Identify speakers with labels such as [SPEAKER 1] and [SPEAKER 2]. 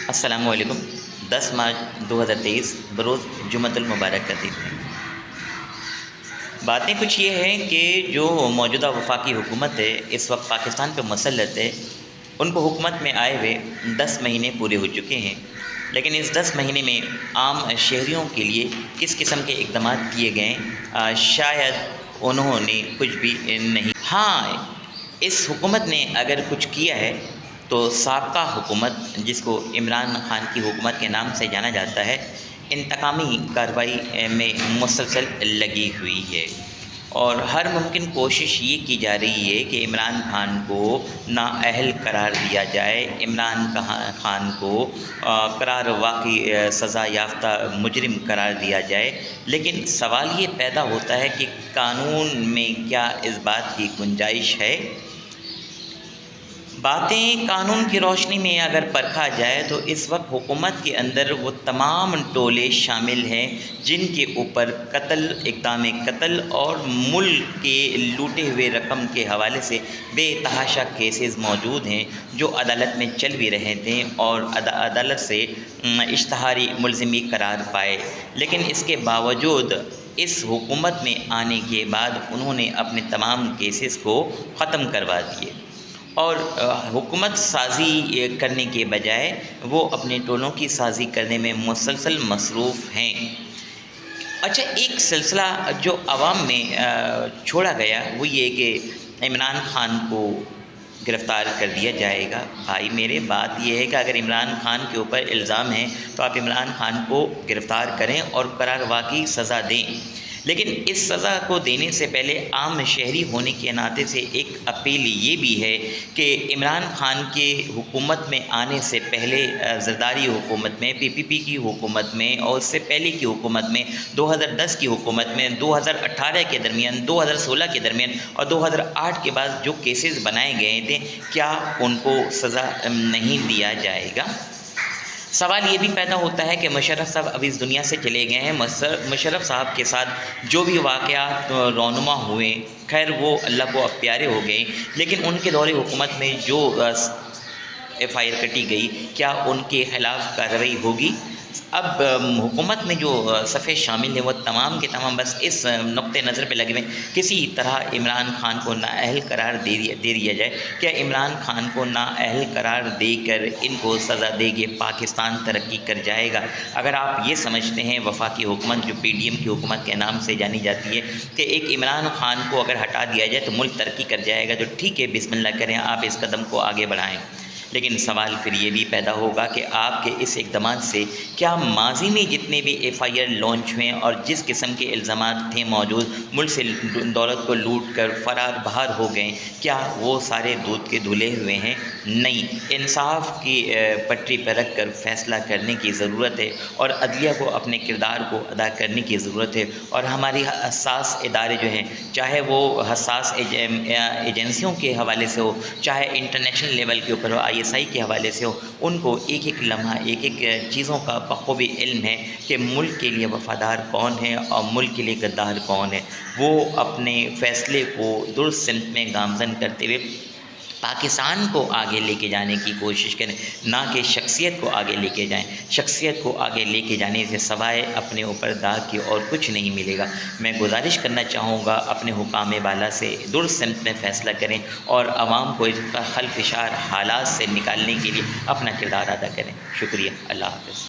[SPEAKER 1] السلام علیکم۔ 10 مارچ 2023 بروز جمعۃ المبارک کا دن ہے۔ باتیں کچھ یہ ہیں کہ جو موجودہ وفاقی حکومت ہے اس وقت پاکستان پہ مسلط ہے، ان کو حکومت میں آئے ہوئے 10 مہینے پورے ہو چکے ہیں، لیکن اس 10 مہینے میں عام شہریوں کے لیے کس قسم کے اقدامات کیے گئے شاید انہوں نے کچھ بھی نہیں۔ ہاں، اس حکومت نے اگر کچھ کیا ہے تو سابقہ حکومت، جس کو عمران خان کی حکومت کے نام سے جانا جاتا ہے، انتقامی کارروائی میں مسلسل لگی ہوئی ہے، اور ہر ممکن کوشش یہ کی جا رہی ہے کہ عمران خان کو نااہل قرار دیا جائے، عمران خان کو قرار واقعی سزا یافتہ مجرم قرار دیا جائے۔ لیکن سوال یہ پیدا ہوتا ہے کہ قانون میں کیا اس بات کی گنجائش ہے؟ باتیں قانون کی روشنی میں اگر پرکھا جائے تو اس وقت حکومت کے اندر وہ تمام ٹولے شامل ہیں جن کے اوپر قتل، اقدام قتل اور ملک کے لوٹے ہوئے رقم کے حوالے سے بے تحاشا کیسز موجود ہیں، جو عدالت میں چل بھی رہے تھے اور عدالت سے اشتہاری ملزمی قرار پائے۔ لیکن اس کے باوجود اس حکومت میں آنے کے بعد انہوں نے اپنے تمام کیسز کو ختم کروا دیے، اور حکومت سازی کرنے کے بجائے وہ اپنے ٹولوں کی سازی کرنے میں مسلسل مصروف ہیں۔ اچھا، ایک سلسلہ جو عوام میں چھوڑا گیا وہ یہ کہ عمران خان کو گرفتار کر دیا جائے گا۔ بھائی میرے، بات یہ ہے کہ اگر عمران خان کے اوپر الزام ہے تو آپ عمران خان کو گرفتار کریں اور قرار واقعی سزا دیں، لیکن اس سزا کو دینے سے پہلے عام شہری ہونے کے ناطے سے ایک اپیل یہ بھی ہے کہ عمران خان کے حکومت میں آنے سے پہلے زرداری حکومت میں، پی پی پی کی حکومت میں، اور اس سے پہلے کی حکومت میں، 2010 کی حکومت میں، 2018 کے درمیان، 2016 کے درمیان اور 2008 کے بعد جو کیسز بنائے گئے تھے، کیا ان کو سزا نہیں دیا جائے گا؟ سوال یہ بھی پیدا ہوتا ہے کہ مشرف صاحب اب اس دنیا سے چلے گئے ہیں۔ مشرف صاحب کے ساتھ جو بھی واقعات رونما ہوئے، خیر وہ اللہ کو اب پیارے ہو گئے، لیکن ان کے دور حکومت میں جو ایف آئی آر کٹی گئی، کیا ان کے خلاف کارروائی ہوگی؟ اب حکومت میں جو صفحے شامل ہیں وہ تمام کے تمام بس اس نقطۂ نظر پہ لگے ہوئے کسی طرح عمران خان کو نااہل قرار دے دیا جائے۔ کیا عمران خان کو نااہل قرار دے کر ان کو سزا دے کے پاکستان ترقی کر جائے گا؟ اگر آپ یہ سمجھتے ہیں وفاقی حکومت جو پی ڈی ایم کی حکومت کے نام سے جانی جاتی ہے کہ ایک عمران خان کو اگر ہٹا دیا جائے تو ملک ترقی کر جائے گا، تو ٹھیک ہے، بسم اللہ کریں، آپ اس قدم کو آگے بڑھائیں۔ لیکن سوال پھر یہ بھی پیدا ہوگا کہ آپ کے اس اقدامات سے کیا ماضی میں جتنے بھی ایف آئی آر لانچ ہوئے اور جس قسم کے الزامات تھے موجود، ملک سے دولت کو لوٹ کر فرار بہار ہو گئے، کیا وہ سارے دودھ کے دھلے ہوئے ہیں؟ نہیں، انصاف کی پٹری پر رکھ کر فیصلہ کرنے کی ضرورت ہے، اور عدلیہ کو اپنے کردار کو ادا کرنے کی ضرورت ہے، اور ہماری حساس ادارے جو ہیں، چاہے وہ حساس ایجنسیوں کے حوالے سے ہو، چاہے انٹرنیشنل لیول کے اوپر ہو، آئی ایس آئی کے حوالے سے ہو، ان کو ایک ایک لمحہ، ایک ایک چیزوں کا بخوبی علم ہے کہ ملک کے لیے وفادار کون ہے اور ملک کے لیے غدار کون ہے۔ وہ اپنے فیصلے کو درست سمت میں گامزن کرتے ہوئے پاکستان کو آگے لے کے جانے کی کوشش کریں، نہ کہ شخصیت کو آگے لے کے جائیں۔ شخصیت کو آگے لے کے جانے سے سوائے اپنے اوپر داغ کے اور کچھ نہیں ملے گا۔ میں گزارش کرنا چاہوں گا اپنے حکام بالا سے درست سمت میں فیصلہ کریں اور عوام کو اس کا خلفشار حالات سے نکالنے کے لیے اپنا کردار ادا کریں۔ شکریہ، اللہ حافظ۔